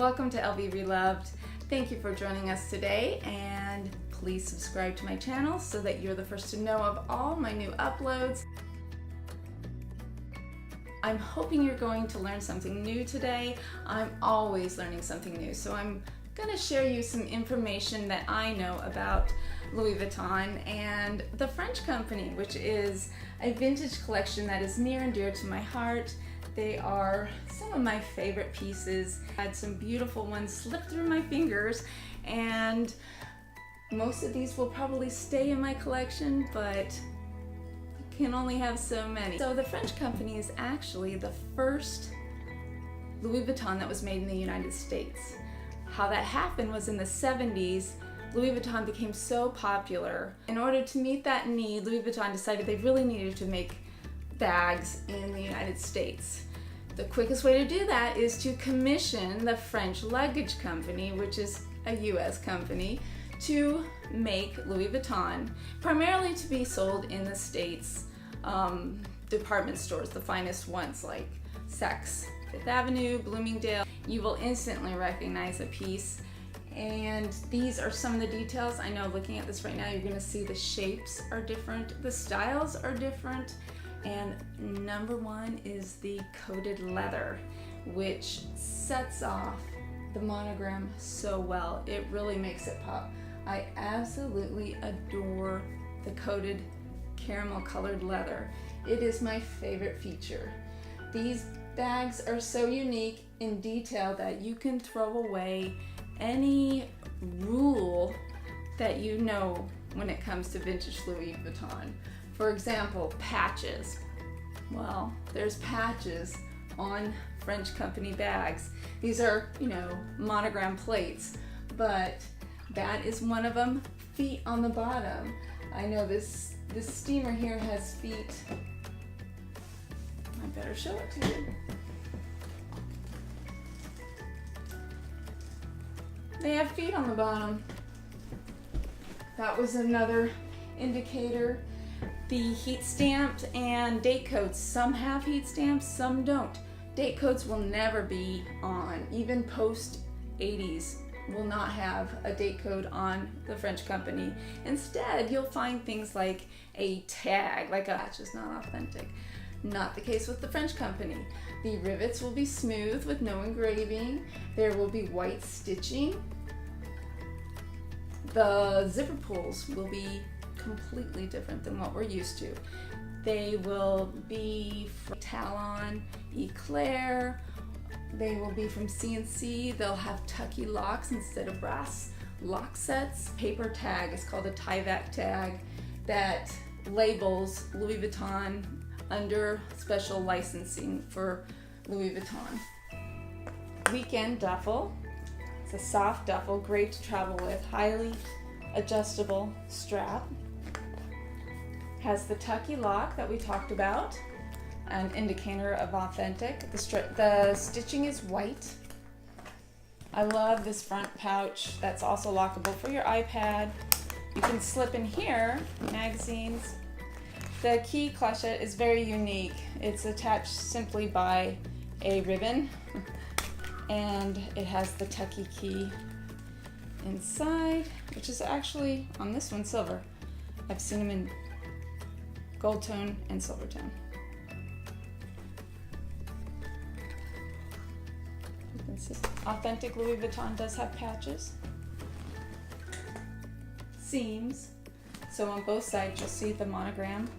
Welcome to LV ReLoved. Thank you for joining us today, and please subscribe to my channel so that you're the first to know of all my new uploads. I'm hoping you're going to learn something new today. I'm always learning something new, so I'm going to share you some information that I know about Louis Vuitton and the French company, which is a vintage collection that is near and dear to my heart. They are some of my favorite pieces. I had some beautiful ones slip through my fingers, and most of these will probably stay in my collection, but I can only have so many. So the French company is actually the first Louis Vuitton that was made in the United States. How that happened was in the 70s, Louis Vuitton became so popular. In order to meet that need, Louis Vuitton decided they really needed to make bags in the United States. The quickest way to do that is to commission the French Luggage Company, which is a US company, to make Louis Vuitton, primarily to be sold in the States department stores, the finest ones like Saks Fifth Avenue, Bloomingdale. You will instantly recognize a piece, and these are some of the details. I know looking at this right now, you're going to see the shapes are different, the styles are different, and number one is the coated leather, which sets off the monogram so well. It really makes it pop. I absolutely adore the coated caramel colored leather. It is my favorite feature. These bags are so unique in detail that you can throw away any rule that you know when it comes to vintage Louis Vuitton. For example, patches. Well, there's patches on French company bags. These are, monogram plates, but that is one of them. Feet on the bottom. I know this steamer here has feet. I better show it to you. They have feet on the bottom. That was another indicator. The heat stamped and date codes. Some have heat stamps, some don't. Date codes will never be on. Even post 80s will not have a date code on the French company. Instead, you'll find things like a tag, like a patch is not authentic. Not the case with the French company. The rivets will be smooth with no engraving. There will be white stitching. The zipper pulls will be completely different than what we're used to. They will be from Talon, Eclair. They will be from C&C. They'll have tucky locks instead of brass lock sets. Paper tag is called a tie-back tag that labels Louis Vuitton under special licensing for Louis Vuitton. Weekend duffel. It's a soft duffel, great to travel with, highly adjustable strap. Has the tucky lock that we talked about, an indicator of authentic. The stitching is white. I love this front pouch that's also lockable for your iPad. You can slip in here magazines. The key clochette is very unique. It's attached simply by a ribbon, and it has the tucky key inside, which is actually, on this one, silver. I've seen them in gold tone and silver tone. You can see authentic Louis Vuitton does have patches. Seams. So on both sides you'll see the monogram,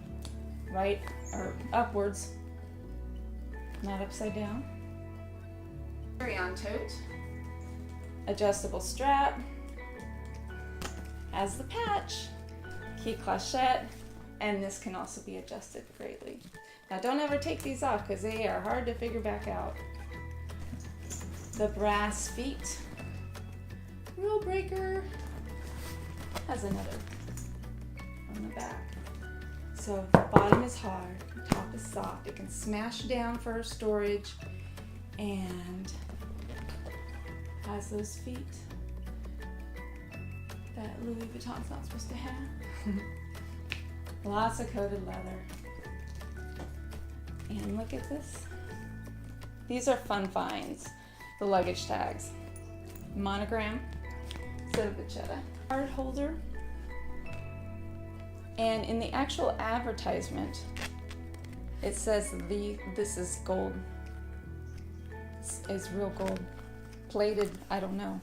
right or upwards, not upside down. Carry-on tote. Adjustable strap. Has the patch. Key clochette. And this can also be adjusted greatly. Now don't ever take these off because they are hard to figure back out. The brass feet. Rule breaker. Has another on the back. So the bottom is hard, the top is soft. It can smash down for storage, and has those feet that Louis Vuitton's not supposed to have. Lots of coated leather. And look at this. These are fun finds, the luggage tags. monogram instead of vachetta. Card holder. And in the actual advertisement, it says this is gold. It's real gold. Plated, I don't know.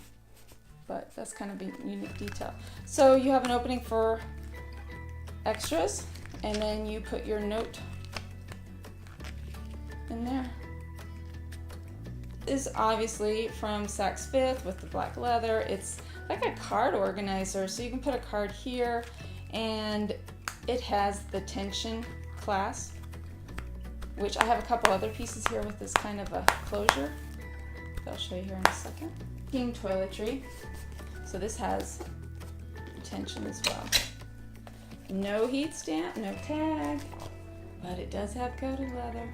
But that's kind of a unique detail. So you have an opening for extras, and then you put your note in there. This is obviously from Saks Fifth with the black leather. It's like a card organizer, so you can put a card here, and it has the tension clasp, which I have a couple other pieces here with this kind of a closure. I'll show you here in a second. King toiletry. So this has tension as well. No heat stamp, no tag, but it does have coated leather.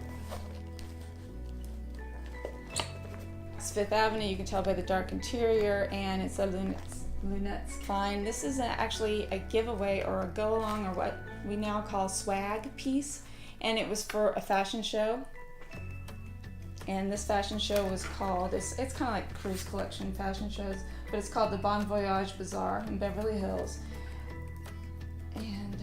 It's Fifth Avenue, you can tell by the dark interior, and it's a lunettes fine. This is actually a giveaway or a go along, or what we now call swag piece, and it was for a fashion show. And this fashion show was called, it's kind of like cruise collection fashion shows, but it's called the Bon Voyage Bazaar in Beverly Hills. And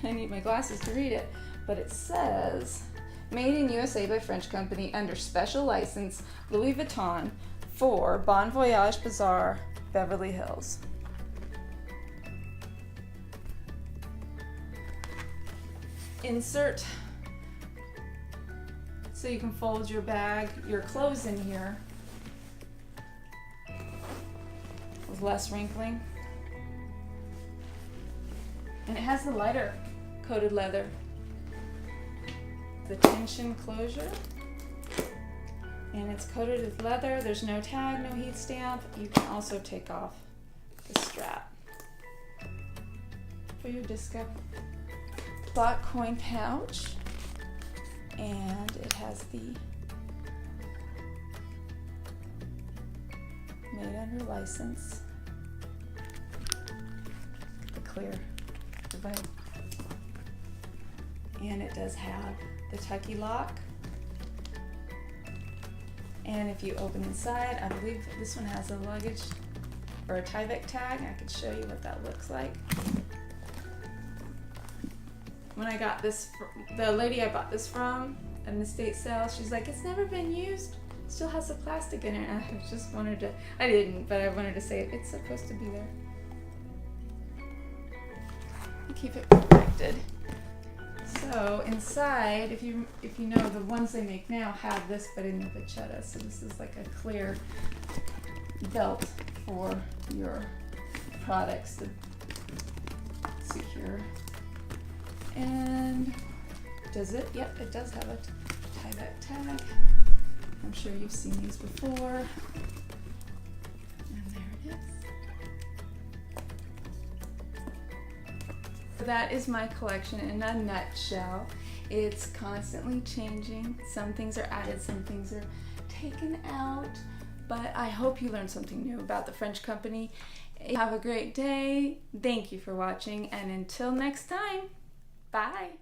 I need my glasses to read it, but it says, made in USA by French Company under special license, Louis Vuitton for Bon Voyage Bazaar, Beverly Hills. Insert so you can fold your bag, your clothes in here with less wrinkling. And it has the lighter coated leather. The tension closure. And it's coated with leather. There's no tag, no heat stamp. You can also take off the strap for your disco. Black coin pouch. And it has the made under license, the clear device, and it does have the tucky lock. And if you open inside, I believe this one has a luggage or a Tyvek tag. I could show you what that looks like. When I got this, the lady I bought this from at an estate sale, she's like, it's never been used. Still has the plastic in it. And I just wanted to, I didn't, but I wanted to say it's supposed to be there. Keep it protected. So inside, if you know, the ones they make now have this, but in the vachetta. So this is like a clear belt for your products to secure. And does it? Yep, it does have a Tyvek tag. I'm sure you've seen these before. And there it is. So that is my collection in a nutshell. It's constantly changing. Some things are added, some things are taken out. But I hope you learned something new about the French Company. Have a great day. Thank you for watching, and until next time. Bye.